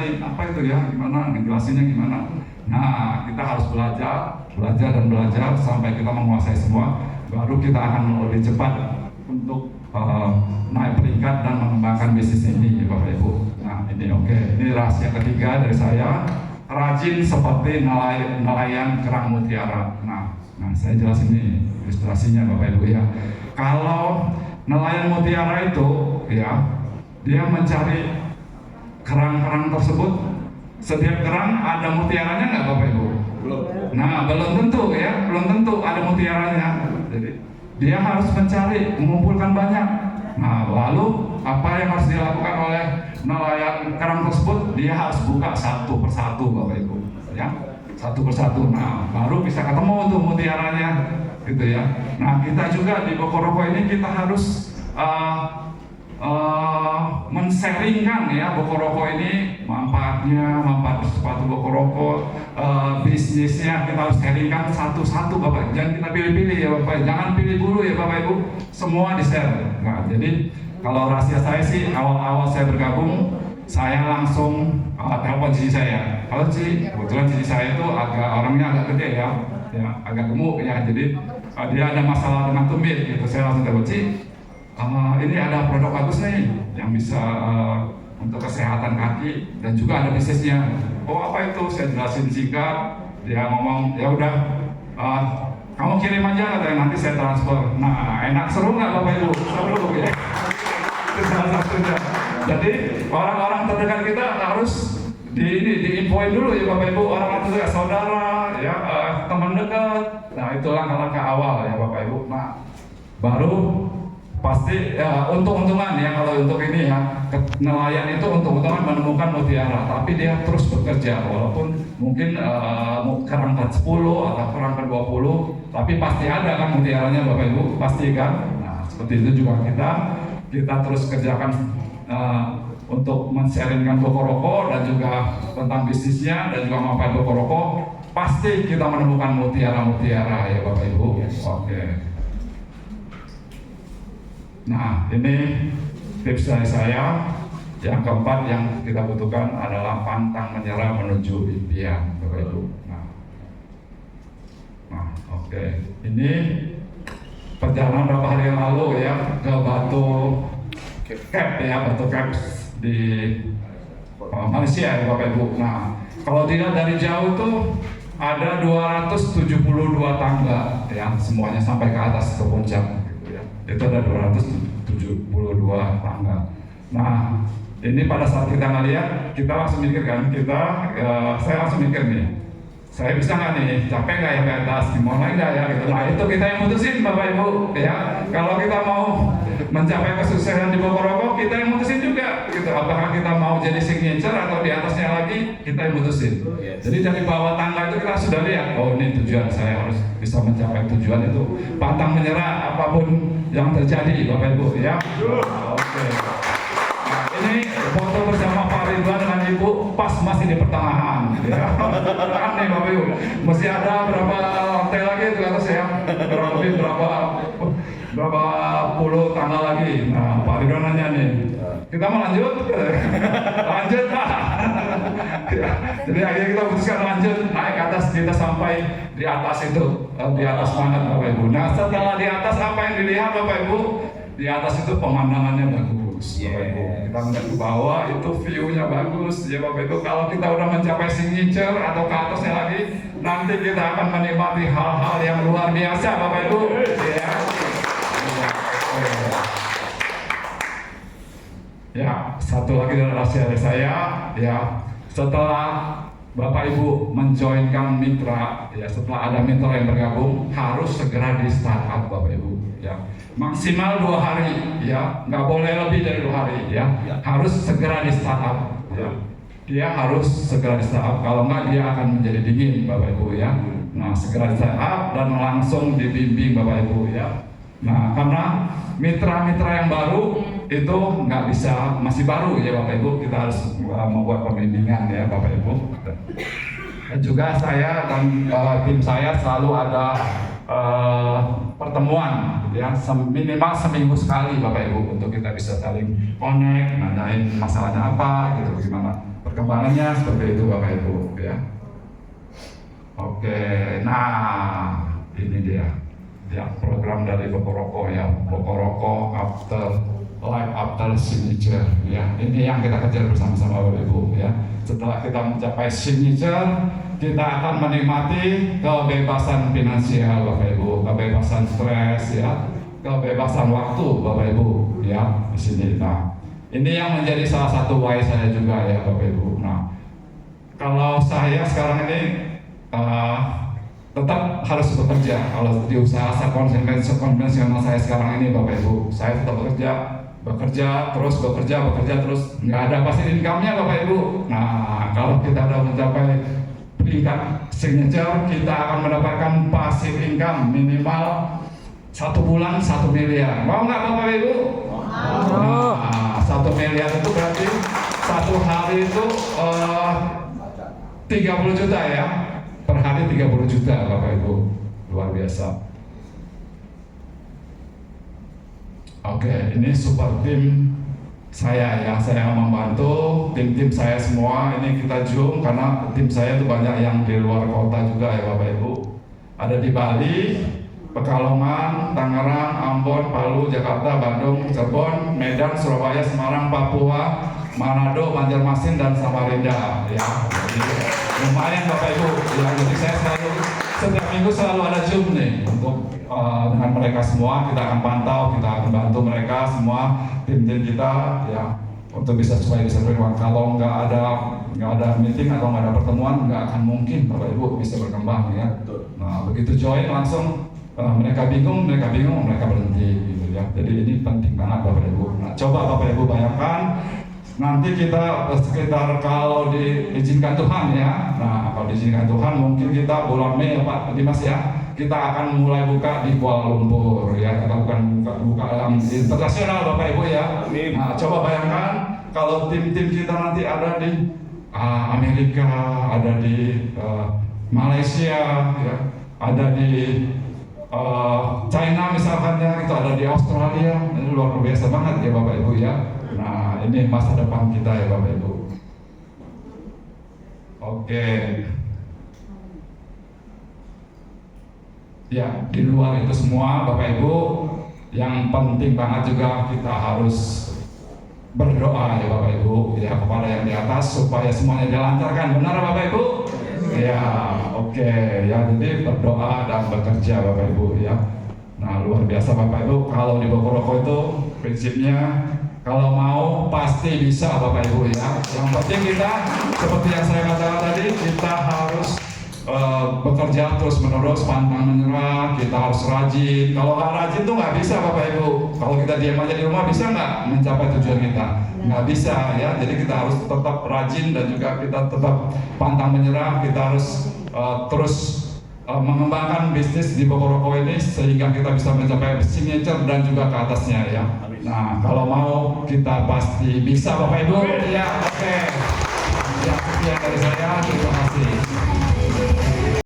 ngajarin apa itu ya, gimana, ngejelasinnya gimana. Nah, kita harus belajar dan belajar sampai kita menguasai semua, baru kita akan lebih cepat untuk naik peringkat dan mengembangkan bisnis ini, Bapak Ibu. Nah, ini oke. Ini rahasia ketiga dari saya, rajin seperti nelayan kerang mutiara. Nah, saya jelasin ini ilustrasinya, Bapak Ibu ya. Kalau nelayan mutiara itu, ya, dia mencari kerang-kerang tersebut. Setiap kerang ada mutiaranya nggak, Bapak Ibu? Belum. Nah, belum tentu ya, belum tentu ada mutiaranya. Jadi dia harus mencari, mengumpulkan banyak. Nah, lalu apa yang harus dilakukan oleh nelayan kerang tersebut? Dia harus buka satu persatu, Bapak Ibu, ya, satu persatu. Nah, baru bisa ketemu tuh mutiaranya, gitu ya. Nah, kita juga di Bokoroko ini kita harus men-sharingkan ya Bokoroko ini manfaat sepatu Bokoroko, bisnisnya kita harus sharingkan satu-satu, Bapak. Jangan kita pilih-pilih ya, Bapak. Jangan pilih dulu ya, Bapak Ibu. Semua di-share. Nah, jadi kalau rahasia saya sih, awal-awal saya bergabung, saya langsung telepon cici saya. Kalau cici, kebetulan cici saya itu orangnya agak gede ya, agak gemuk ya. Jadi dia ada masalah dengan tumit gitu. Saya langsung telepon, Cici, ini ada produk bagus nih yang bisa untuk kesehatan kaki dan juga ada bisnisnya. Oh, apa itu? Saya jelasin singkat. Dia ngomong, ya udah, kamu kirim aja, katanya, nanti saya transfer. Nah, enak, seru nggak, Bapak Ibu? Seru ya. Itu salah satunya. Jadi orang-orang terdekat kita harus diinfoin dulu ya, Bapak Ibu. Orang terdekat, saudara, ya, teman dekat. Nah, itu langkah-langkah awal ya, Bapak Ibu. Nah, baru pasti ya, untung-untungan ya. Kalau untuk ini ya, nelayan itu untung-untungan menemukan mutiara, tapi dia terus bekerja walaupun mungkin kerang ke 10 atau kerang ke 20, tapi pasti ada kan mutiaranya, Bapak Ibu, pasti kan. Nah, seperti itu juga kita terus kerjakan untuk men-sharingkan Bokoroko dan juga tentang bisnisnya dan juga manfaat Bokoroko. Pasti kita menemukan mutiara-mutiara ya, Bapak Ibu. Oke. Nah, ini tips dari saya. Yang keempat yang kita butuhkan adalah pantang menyerah menuju impian, Bapak Ibu. Nah, oke. Ini perjalanan beberapa hari yang lalu ya ke Batu Cap ya, Batu Cap di Malaysia ya, Bapak Ibu. Nah, kalau dilihat dari jauh tuh ada 272 tangga ya, semuanya sampai ke atas ke puncak. Itu ada 272 tangga. Nah, ini pada saat kita ngeliat, kita langsung mikir kan, saya langsung mikir nih, saya bisa nggak nih, capek nggak ya ke atas, gimana nggak ya gitu. Nah, itu kita yang mutusin, Bapak Ibu ya. Kalau kita mau mencapai kesuksesan di Bokoroko, kita yang mutusin juga gitu. Apakah kita mau jadi signature atau di atasnya lagi, kita yang mutusin. Jadi dari bawah tangga itu kita sudah lihat, oh ini tujuan saya, harus bisa mencapai tujuan itu. Pantang menyerah apapun yang terjadi, Bapak Ibu ya. Oke. Nah, ini foto bersama Pak Ridwan dengan Ibu pas masih di pertengahan ya. Kan nih, Bapak Ibu, masih ada berapa lantai lagi itu atas ya, kurang lebih berapa puluh tangga lagi. Nah, Pak Ridwan nanya nih, kita mau lanjut? Lanjut Pak. Ya, jadi akhirnya kita putuskan lanjut, naik ke atas, kita sampai di atas itu, di atas banget, Bapak Ibu. Nah, setelah di atas apa yang dilihat, Bapak Ibu? Di atas itu pemandangannya bagus, Bapak Ibu. Kita melihat ke bawah itu view-nya bagus, ya Bapak Ibu. Kalau kita udah mencapai signature atau ke atasnya lagi, nanti kita akan menikmati hal-hal yang luar biasa, Bapak Ibu. Ya. Ya, satu lagi dari rahasia dari saya, ya, setelah Bapak Ibu menjoinkan mitra, ya, setelah ada mitra yang bergabung, harus segera di startup, Bapak Ibu, ya, maksimal 2 hari, ya, nggak boleh lebih dari 2 hari, ya, harus segera di startup, ya, dia harus segera di startup, kalau nggak dia akan menjadi dingin, Bapak Ibu, ya. Nah, segera di startup dan langsung dibimbing, Bapak Ibu, ya. Nah, karena mitra-mitra yang baru itu nggak bisa, masih baru ya Bapak Ibu, kita harus membuat pembimbingan ya Bapak Ibu. Dan juga saya dan tim saya selalu ada pertemuan ya, minimal seminggu sekali Bapak Ibu, untuk kita bisa saling connect, nanyain masalahnya apa gitu, gimana perkembangannya seperti itu Bapak Ibu ya. Oke, nah ini dia program dari Bokoroko ya, Bokoroko Life After Signature ya. Ini yang kita kejar bersama-sama Bapak Ibu ya. Setelah kita mencapai signature, kita akan menikmati kebebasan finansial Bapak Ibu, kebebasan stres ya, kebebasan waktu Bapak Ibu ya di sini. Nah, ini yang menjadi salah satu why saya juga ya Bapak Ibu. Nah, kalau saya sekarang ini tetap harus bekerja. Kalau di usaha konvensional saya sekarang ini Bapak Ibu, saya tetap bekerja terus, nggak ada passive income-nya Bapak Ibu. Nah, kalau kita sudah mencapai peringkat signature, kita akan mendapatkan passive income minimal 1 bulan 1 miliar. Mau nggak Bapak Ibu? Nah, 1 miliar itu berarti 1 hari itu 30 juta ya. Per hari 30 juta Bapak Ibu, luar biasa. Oke, ini super tim saya ya, saya membantu tim-tim saya semua. Ini kita zoom karena tim saya itu banyak yang di luar kota juga ya Bapak Ibu. Ada di Bali, Pekalongan, Tangerang, Ambon, Palu, Jakarta, Bandung, Cirebon, Medan, Surabaya, Semarang, Papua, Manado, Banjarmasin, dan Samarinda ya. Jadi lumayan Bapak Ibu ya, jadi saya selalu setiap minggu selalu ada zoom nih untuk dengan mereka semua. Kita akan pantau, kita akan bantu mereka semua, tim-tim kita ya, untuk supaya bisa berkembang. Kalau nggak ada meeting atau nggak ada pertemuan, nggak akan mungkin Bapak Ibu bisa berkembang ya. Nah, begitu join langsung mereka bingung, mereka berhenti gitu ya. Jadi ini penting banget Bapak Ibu. Nah, coba Bapak Ibu bayangkan nanti kita sekitar, kalau diizinkan Tuhan ya, nah kalau diizinkan Tuhan mungkin kita bulan Mei Pak Dimas ya, kita akan mulai buka di Kuala Lumpur ya, kita bukan buka yang internasional Bapak Ibu ya. Nah, coba bayangkan kalau tim-tim kita nanti ada di Amerika, ada di Malaysia ya, ada di China misalkan ya, itu ada di Australia. Ini luar biasa banget ya Bapak Ibu ya. Nah, ini masa depan kita ya Bapak Ibu. Oke. Ya, di luar itu semua Bapak Ibu, yang penting banget juga kita harus berdoa ya Bapak Ibu ya, kepada yang di atas supaya semuanya dilancarkan. Benar Bapak Ibu? Ya, oke ya, jadi berdoa dan bekerja Bapak Ibu ya. Nah, luar biasa Bapak Ibu, kalau di Bokoroko itu prinsipnya kalau mau pasti bisa Bapak Ibu ya. Yang penting kita, seperti yang saya katakan tadi, kita harus bekerja terus menerus, pantang menyerah, kita harus rajin. Kalau nggak rajin tuh nggak bisa Bapak Ibu. Kalau kita diam aja di rumah bisa nggak mencapai tujuan kita? Nggak bisa ya. Jadi kita harus tetap rajin dan juga kita tetap pantang menyerah. Kita harus terus mengembangkan bisnis di Bokoroko ini sehingga kita bisa mencapai signature dan juga ke atasnya ya. Nah, kalau mau kita pasti bisa Bapak Ibu. Ya, oke. Ya, sekian dari saya. Terima kasih.